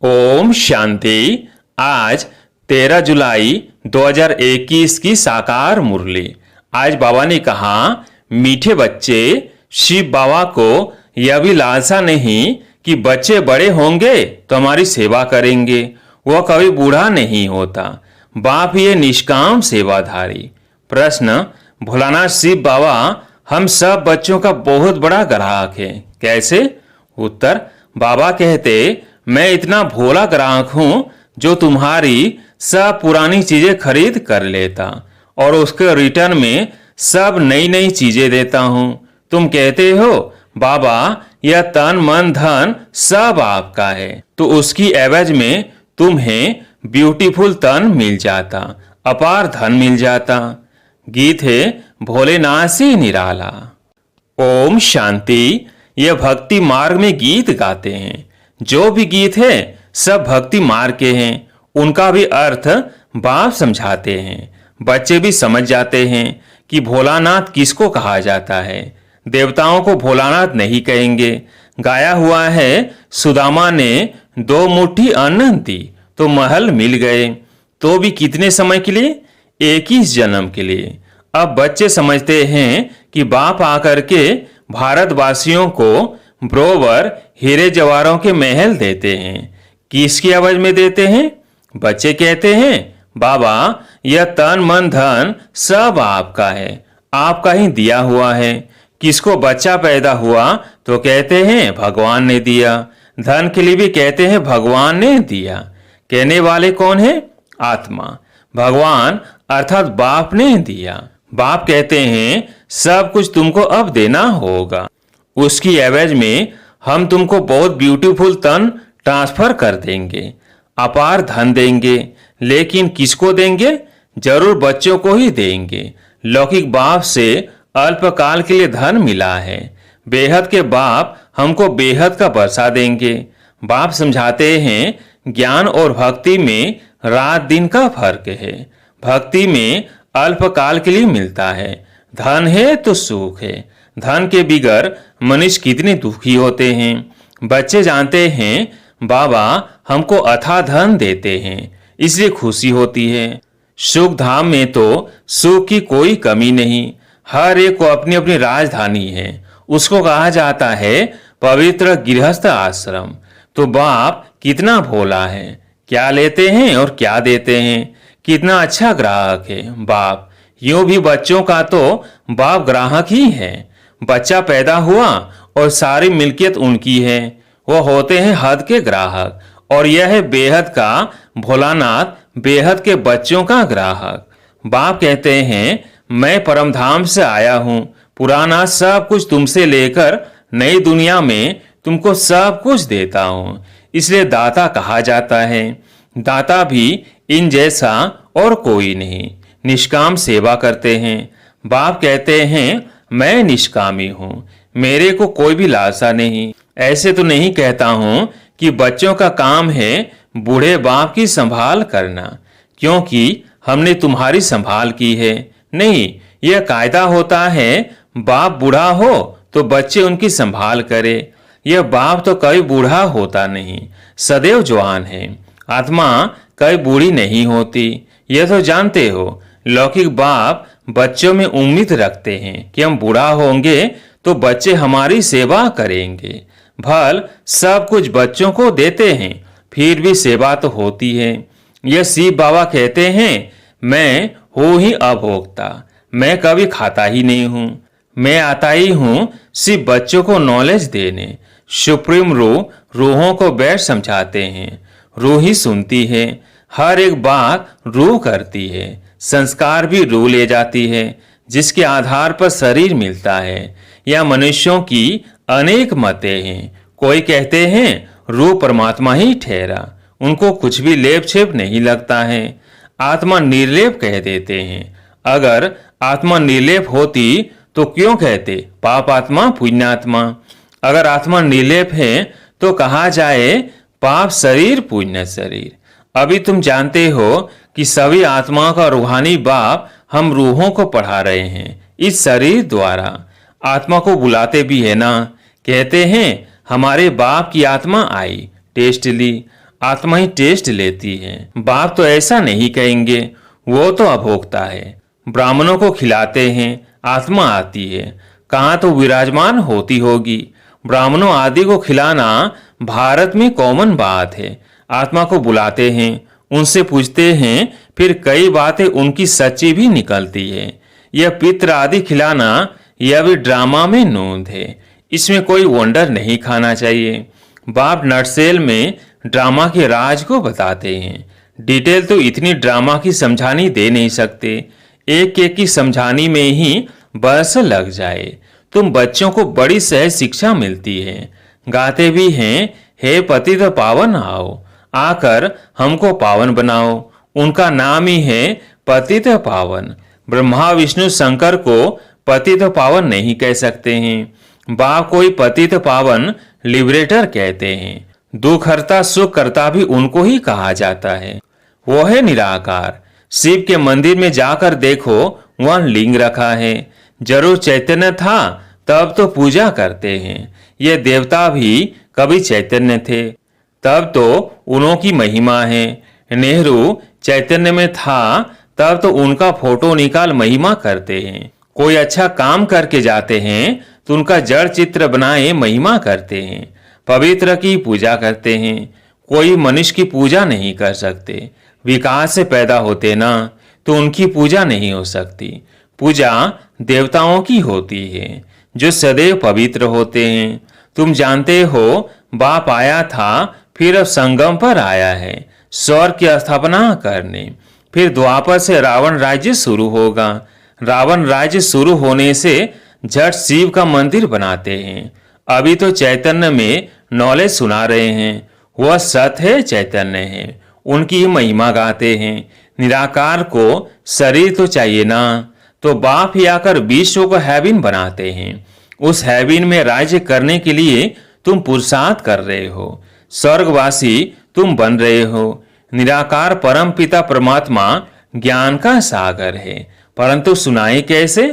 ओम शांति। आज 13 जुलाई 2021 की साकार मुरली। आज बाबा ने कहा, मीठे बच्चे, शिव बाबा को यह भी लालसा नहीं कि बच्चे बड़े होंगे तो हमारी सेवा करेंगे। वह कभी बूढ़ा नहीं होता। बाप ये निष्काम सेवाधारी। प्रश्न, भोलानाथ शिव बाबा हम सब बच्चों का बहुत बड़ा ग्राहक है, कैसे? उत्तर, बाबा कहते, मैं इतना भोला ग्राहक हूं जो तुम्हारी सब पुरानी चीजें खरीद कर लेता और उसके रिटर्न में सब नई नई चीजें देता हूं। तुम कहते हो बाबा यह तन मन धन सब आपका है, तो उसकी एवज में तुम्हें ब्यूटीफुल तन मिल जाता, अपार धन मिल जाता। गीत है भोलेनाथ से निराला। ओम शांति। यह भक्ति मार्ग में गीत गाते हैं। जो भी गीत है सब भक्ति मार्ग के हैं। उनका भी अर्थ बाप समझाते हैं। बच्चे भी समझ जाते हैं कि भोलानाथ किसको कहा जाता है। देवताओं को भोलानाथ नहीं कहेंगे। गाया हुआ है, सुदामा ने 2 मुट्ठी अन्न दी तो महल मिल गए, तो भी कितने समय के लिए? 21 जन्म के लिए। अब बच्चे समझते हैं कि बाप आकर के भारतवासियों को ब्रोवर हीरे जवाहरों के महल देते हैं। किसकी आवाज में देते हैं? बच्चे कहते हैं बाबा यह तन मन धन सब आपका है, आपका ही दिया हुआ है। किसको बच्चा पैदा हुआ तो कहते हैं भगवान ने दिया। धन के लिए भी कहते हैं भगवान ने दिया। कहने वाले कौन है? आत्मा। भगवान अर्थात बाप ने दिया। बाप कहते हैं सब कुछ तुमको अब देना होगा। उसकी एवज में हम तुमको बहुत ब्यूटीफुल तन ट्रांसफर कर देंगे, अपार धन देंगे। लेकिन किसको देंगे? जरूर बच्चों को ही देंगे। लौकिक बाप से अल्पकाल के लिए धन मिला है। बेहद के बाप हमको बेहद का बरसा देंगे। बाप समझाते हैं ज्ञान और भक्ति में रात दिन का फर्क है। भक्ति में अल्पकाल के लिए मिलता है। धन है तो सुख है। धन के बिगर मनुष्य कितने दुखी होते हैं। बच्चे जानते हैं बाबा हमको अथाह धन देते हैं, इसलिए खुशी होती है। सुख धाम में तो सुख की कोई कमी नहीं। हर एक को अपनी अपनी राजधानी है। उसको कहा जाता है पवित्र गृहस्थ आश्रम। तो बाप कितना भोला है, क्या लेते हैं और क्या देते हैं। कितना अच्छा ग्राहक है बाप। यूं भी बच्चों का तो बाप ग्राहक ही है। बच्चा पैदा हुआ और सारी मिल्कियत उनकी है। वो होते हैं हद के ग्राहक। और यह है बेहद का भोलानाथ, बेहद के बच्चों का ग्राहक। बाप कहते हैं मैं परमधाम से आया हूं, पुराना सब कुछ तुमसे लेकर नई दुनिया में तुमको सब कुछ देता हूं। इसलिए दाता कहा जाता है। दाता भी इन जैसा और कोई नहीं। निष्काम सेवा करते हैं। बाप कहते हैं मैं निष्कामी हूं, मेरे को कोई भी लालसा नहीं। ऐसे तो नहीं कहता हूं कि बच्चों का काम है बूढ़े बाप की संभाल करना, क्योंकि हमने तुम्हारी संभाल की है। नहीं, यह कायदा होता है बाप बूढ़ा हो तो बच्चे उनकी संभाल करे। यह बाप तो कभी बूढ़ा होता नहीं, सदैव जवान है। आत्मा कभी बूढ़ी नहीं होती। यह तो जानते हो। लौकिक बाप बच्चों में उम्मीद रखते हैं कि हम बूढ़ा होंगे तो बच्चे हमारी सेवा करेंगे। भल सब कुछ बच्चों को देते हैं, फिर भी सेवा तो होती है। यह शिव बाबा कहते हैं मैं हूं ही अभोक्ता, मैं कभी खाता ही नहीं हूं। मैं आता ही हूं सिर्फ बच्चों को नॉलेज देने। सुप्रीम रूहों को बैठ समझाते हैं। रूह ही सुनती है। हर एक बात रूह करती है। संस्कार भी रूह ले जाती है, जिसके आधार पर शरीर मिलता है। या मनुष्यों की अनेक मतें हैं। कोई कहते हैं रूह परमात्मा ही ठहरा, उनको कुछ भी लेप छेप नहीं लगता है। आत्मा निर्लेप कह देते हैं। अगर आत्मा निर्लेप होती तो क्यों कहते पाप आत्मा पुण्यात्मा? अगर आत्मा निर्लेप है तो कहा जाए पाप शरीर पुण्य शरीर। अभी तुम जानते हो कि सभी आत्माओं का रूहानी बाप हम रूहों को पढ़ा रहे हैं इस शरीर द्वारा। आत्मा को बुलाते भी है ना, कहते हैं हमारे बाप की आत्मा आई, टेस्ट ली। आत्मा ही टेस्ट लेती है। बाप तो ऐसा नहीं कहेंगे, वो तो अभोक्ता है। ब्राह्मणों को खिलाते हैं, आत्मा आती है, कहाँ तो विराजमान होती होगी। ब्राह्मणों आदि को खिलाना भारत में कॉमन बात है। आत्मा को बुलाते हैं, उनसे पूछते हैं, फिर कई बातें उनकी सच्ची भी निकलती है। यह पित्र आदि खिलाना यह भी ड्रामा में नोंद है, इसमें कोई वंडर नहीं खाना चाहिए। बाप नटसेल में ड्रामा के राज को बताते हैं। डिटेल तो इतनी ड्रामा की समझानी दे नहीं सकते, एक एक की समझानी में ही बरस लग जाए। तुम बच्चों को बड़ी सहज शिक्षा मिलती है। गाते भी हैं, हे पतित पावन आओ, आकर हमको पावन बनाओ। उनका नाम ही है पतित पावन। ब्रह्मा विष्णु शंकर को पतित पावन नहीं कह सकते हैं। बाप कोई पतित पावन लिबरेटर कहते हैं। दुख हरता सुख करता भी उनको ही कहा जाता है। वो है निराकार। शिव के मंदिर में जाकर देखो, वहां लिंग रखा है। जरूर चैतन्य था तब तो पूजा करते हैं। ये देवता भी कभी चैतन्य थे, तब तो उनकी महिमा है। नेहरू चैतन्य में था तब तो उनका फोटो निकाल महिमा करते हैं। कोई अच्छा काम करके जाते हैं तो उनका जड़ चित्र बनाए महिमा करते हैं। पवित्र की पूजा करते हैं। कोई मनुष्य की पूजा नहीं कर सकते। विकास से पैदा होते ना, तो उनकी पूजा नहीं हो सकती। पूजा देवताओं की होती है जो सदैव पवित्र होते हैं। तुम जानते हो बाप आया था, फिर अब संगम पर आया है स्वर्ग की स्थापना करने। फिर द्वापर से रावण राज्य शुरू होगा। रावण राज्य शुरू होने से झट शिव का मंदिर बनाते हैं। अभी तो चैतन्य में नॉलेज सुना रहे हैं। वह सत्य है, चैतन्य है, उनकी ही महिमा गाते हैं। निराकार को शरीर तो चाहिए ना, तो बाप ही आकर विश्व को हैविन बनाते हैं। उस हैविन में राज्य करने के लिए तुम पुरुषार्थ कर रहे हो। स्वर्गवासी तुम बन रहे हो। निराकार परम पिता परमात्मा ज्ञान का सागर है, परंतु सुनाए कैसे?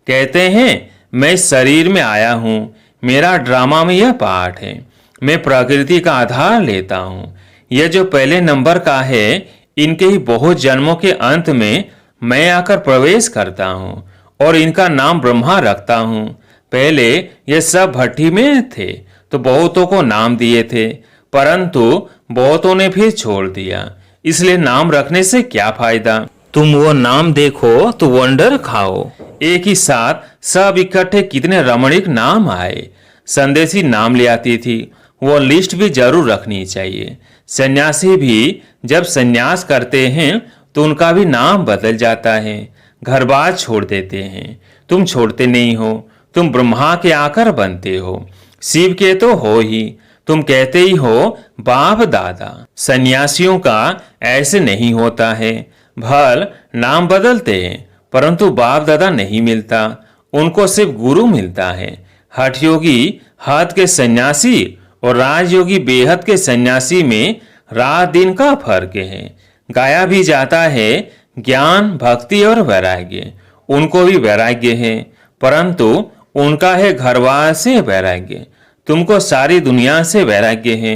कहते हैं मैं शरीर में आया हूँ। मेरा ड्रामा में यह पाठ है। मैं प्रकृति का आधार लेता हूँ। यह जो पहले नंबर का है, इनके ही बहुत जन्मों के अंत में मैं आकर प्रवेश करता हूँ और इनका नाम ब्रह्मा रखता हूँ। पहले ये सब भट्टी में थे तो बहुतों को नाम दिए थे, परंतु बहुतों ने फिर छोड़ दिया। इसलिए नाम रखने से क्या फायदा? तुम वो नाम देखो तो वंडर खाओ। एक ही साथ सब इकट्ठे कितने रमणीक नाम आए। संदेशी नाम ले आती थी, वो लिस्ट भी जरूर रखनी चाहिए। सन्यासी भी जब सन्यास करते हैं तो उनका भी नाम बदल जाता है। घर बार छोड़ देते हैं। तुम छोड़ते नहीं हो, तुम ब्रह्मा के आकर बनते हो, शिव के तो हो ही। तुम कहते ही हो बाप दादा। सन्यासियों का ऐसे नहीं होता है। भल नाम बदलते हैं, परंतु बाप दादा नहीं मिलता, उनको सिर्फ गुरु मिलता है। हठ योगी हद के सन्यासी और राजयोगी बेहद के सन्यासी में रात दिन का फर्क है। गाया भी जाता है ज्ञान भक्ति और वैराग्य। उनको भी वैराग्य है, परंतु उनका है घरवार से वैराग्य। तुमको सारी दुनिया से वैराग्य है।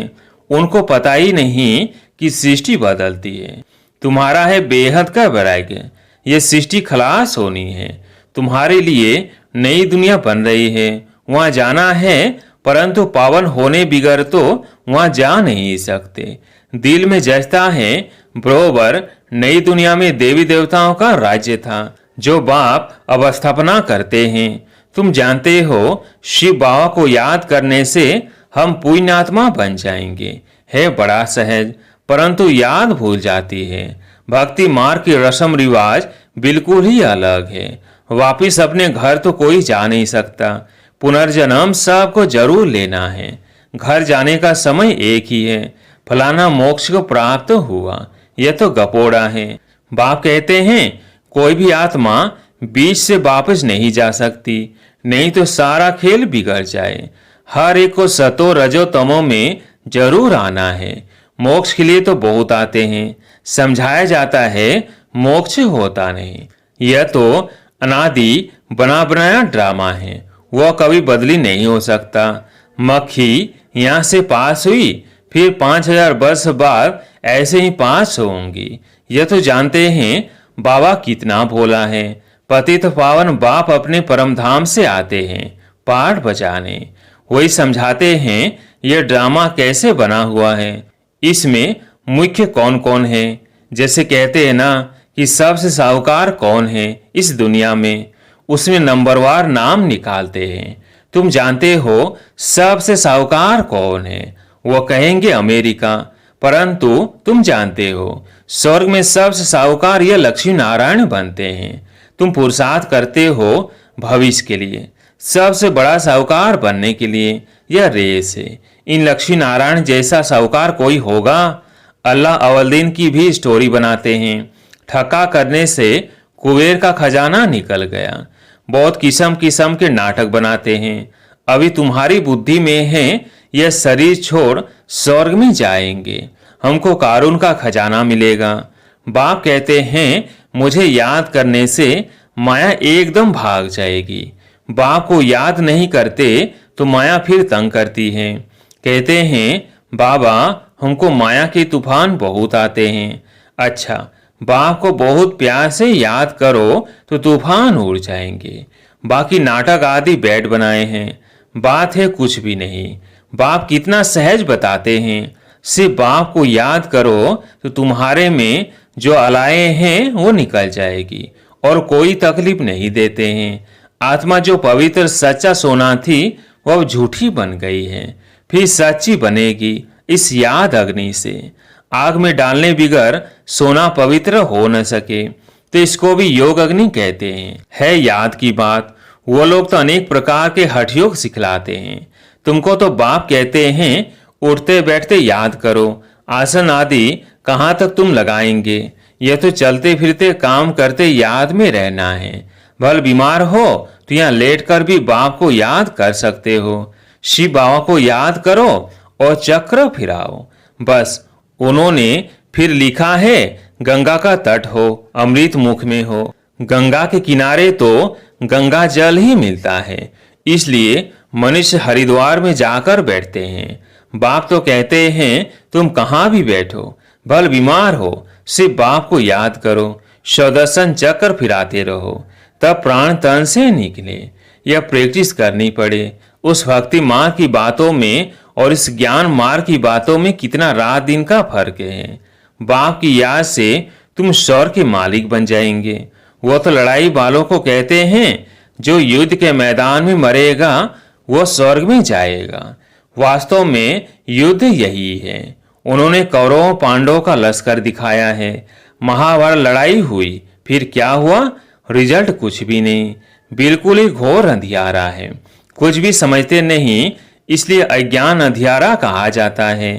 उनको पता ही नहीं कि सृष्टि बदलती है। तुम्हारा है बेहद का वैराग्य। ये सृष्टि खलास होनी है। तुम्हारे लिए नई दुनिया बन रही है, वहां जाना है, परंतु पावन होने बिगर तो वहां जा नहीं सकते। दिल में जचता है बरोबर नई दुनिया में देवी देवताओं का राज्य था, जो बाप अब स्थापना करते हैं। तुम जानते हो शिव बाबा को याद करने से हम पुण्यात्मा बन जाएंगे। है बड़ा सहज, परंतु याद भूल जाती है। भक्ति मार्ग की रस्म रिवाज बिल्कुल ही अलग है। वापिस अपने घर तो कोई जा नहीं सकता। पुनर्जन्म सबको जरूर लेना है। घर जाने का समय एक ही है। फलाना मोक्ष को प्राप्त हुआ, यह तो गपोड़ा है। बाप कहते हैं कोई भी आत्मा बीच से वापस नहीं जा सकती, नहीं तो सारा खेल बिगड़ जाए। हर एक को सतो रजो तमो में जरूर आना है। मोक्ष के लिए तो बहुत आते हैं, समझाया जाता है, मोक्ष होता नहीं। यह तो अनादि बना बनाया ड्रामा है, वह कभी बदली नहीं हो सकता। मक्खी यहाँ से पास हुई, फिर 5000 वर्ष बाद ऐसे ही पास होंगी। यह तो जानते हैं बाबा कितना भोला है। पतित पावन बाप अपने परम धाम से आते हैं पाठ बजाने। वही समझाते हैं यह ड्रामा कैसे बना हुआ है, इसमें मुख्य कौन कौन है। जैसे कहते हैं ना कि सबसे साहूकार कौन है इस दुनिया में, उसमें नंबरवार नाम निकालते हैं। तुम जानते हो सबसे साहूकार कौन है? वो कहेंगे अमेरिका। परंतु तुम जानते हो स्वर्ग में सबसे साहूकार यह लक्ष्मी नारायण बनते हैं। तुम पुरुषार्थ करते हो भविष्य के लिए, सबसे बड़ा साहूकार बनने के लिए यह रेस है। इन लक्ष्मी नारायण जैसा साहूकार कोई होगा? अल्लाह अवलदीन की भी स्टोरी बनाते हैं। ठक्का करने से कुबेर का खजाना निकल गया। बहुत किस्म किस्म के नाटक बनाते हैं। अभी तुम्हारी बुद्धि में है यह शरीर छोड़ स्वर्ग में जाएंगे, हमको कारून का खजाना मिलेगा। बाप कहते हैं मुझे याद करने से माया एकदम भाग जाएगी। बाप को याद नहीं करते तो माया फिर तंग करती है। कहते हैं बाबा हमको माया के तूफान बहुत आते हैं। अच्छा, बाप को बहुत प्यार से याद करो तो तूफान उड़ जाएंगे। बाकी नाटक आदि बैठ बनाए हैं, बात है कुछ भी नहीं। बाप कितना सहज बताते हैं। सिर्फ बाप को याद करो तो तुम्हारे में जो अलाए हैं वो निकल जाएगी और कोई तकलीफ नहीं देते हैं। आत्मा जो पवित्र सच्चा सोना थी वो अब झूठी बन गई है, फिर सच्ची बनेगी इस याद अग्नि से। आग में डालने बिगर सोना पवित्र हो न सके तो इसको भी योग अग्नि कहते हैं। है याद की बात। वो लोग तो अनेक प्रकार के हठ योग सिखलाते हैं। तुमको तो बाप कहते हैं उठते बैठते याद करो। आसन आदि कहाँ तक तुम लगाएंगे? यह तो चलते फिरते काम करते याद में रहना है। भल बीमार हो तो यहाँ लेट कर भी बाप को याद कर सकते हो। शिव बाबा को याद करो और चक्र फिराओ। बस उन्होंने फिर लिखा है गंगा का तट हो, अमृत मुख में हो। गंगा के किनारे तो गंगा जल ही मिलता है, इसलिए मनुष्य हरिद्वार में जाकर बैठते हैं। बाप तो कहते हैं तुम कहाँ भी बैठो, भल बीमार हो, सिर्फ बाप को याद करो। स्वदर्शन चक्र फिराते रहो, तब प्राण तन से निकले। यह प्रैक्टिस करनी पड़े। उस भक्ति मार्ग की बातों में और इस ज्ञान मार्ग की बातों में कितना रात दिन का फर्क है। बाप की याद से तुम स्वर्ग के मालिक बन जाएंगे। वो तो लड़ाई वालों को कहते हैं जो युद्ध के मैदान में मरेगा वो स्वर्ग में जाएगा। वास्तव में युद्ध यही है। उन्होंने कौरवों पांडवों का लश्कर दिखाया है। महाभारत लड़ाई हुई, फिर क्या हुआ? रिजल्ट कुछ भी नहीं, बिल्कुल ही घोर अंधियारा है। कुछ भी समझते नहीं, इसलिए अज्ञान अंधियारा कहा जाता है।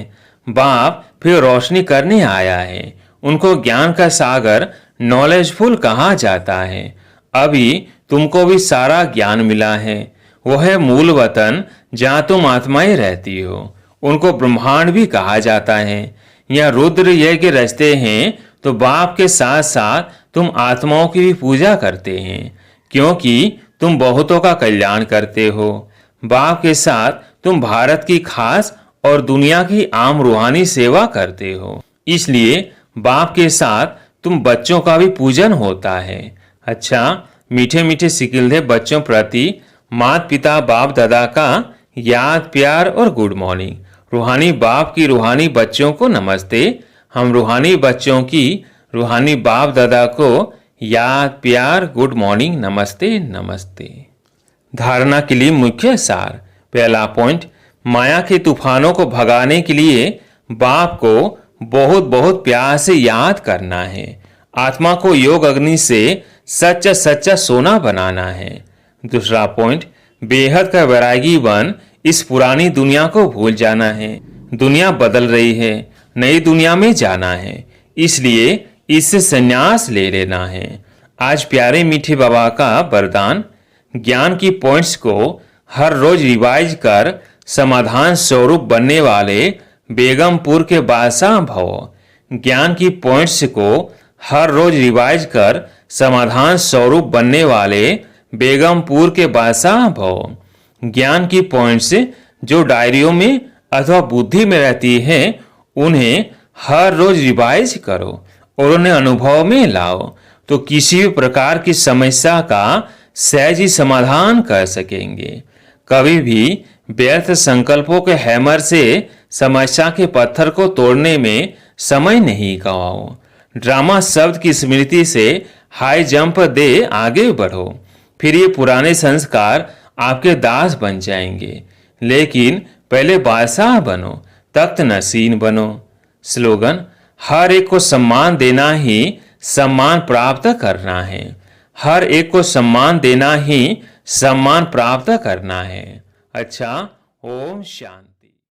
बाप फिर रोशनी करने आया है। उनको ज्ञान का सागर नॉलेजफुल कहा जाता है। अभी तुमको भी सारा ज्ञान मिला है। वो है मूल वतन जहाँ तुम आत्माएं रहती हो। उनको ब्रह्मांड भी कहा जाता है। यहाँ रुद्र यज्ञ रचते हैं तो बाप के साथ साथ तुम आत्माओं की भी पूजा करते हैं, क्योंकि तुम बहुतों का कल्याण करते हो। बाप के साथ तुम भारत की खास और दुनिया की आम रूहानी सेवा करते हो, इसलिए बाप के साथ तुम बच्चों का भी पूजन होता है। अच्छा, मीठे मीठे सिकिलधे बच्चों प्रति माता पिता बाप दादा का याद प्यार और गुड मॉर्निंग। रूहानी बाप की रूहानी बच्चों को नमस्ते। हम रूहानी बच्चों की रूहानी बाप दादा को याद प्यार गुड मॉर्निंग नमस्ते नमस्ते। धारणा के लिए मुख्य सार। पहला पॉइंट, माया के तूफानों को भगाने के लिए बाप को बहुत बहुत प्यार से याद करना है। आत्मा को योग अग्नि से सच्चा सच्चा सोना बनाना है। दूसरा पॉइंट, बेहद का वैरागी बन इस पुरानी दुनिया को भूल जाना है। दुनिया बदल रही है, नई दुनिया में जाना है, इसलिए इससे संन्यास ले लेना है। आज प्यारे मीठे बाबा का वरदान, ज्ञान की पॉइंट्स को हर रोज रिवाइज कर समाधान स्वरूप बनने वाले बेगमपुर के बादशाह भव। ज्ञान की पॉइंट्स को हर रोज रिवाइज कर समाधान स्वरूप बनने वाले बेगमपुर के बादशाह भव। ज्ञान की पॉइंट्स जो डायरियों में अथवा बुद्धि में रहती हैं उन्हें हर रोज रिवाइज करो और उन्हें अनुभव में लाओ, तो किसी भी प्रकार की समस्या का सहज ही समाधान कर सकेंगे। कभी भी व्यर्थ संकल्पों के हैमर से समस्या के पत्थर को तोड़ने में समय नहीं गवाओ। ड्रामा शब्द की स्मृति से हाई जंप दे आगे बढ़ो, फिर ये पुराने संस्कार आपके दास बन जाएंगे। लेकिन पहले बादशाह बनो, तख्त नशीन बनो। स्लोगन: हर एक को सम्मान देना ही सम्मान प्राप्त करना है। हर एक को सम्मान देना ही सम्मान प्राप्त करना है। अच्छा, ओम शांति।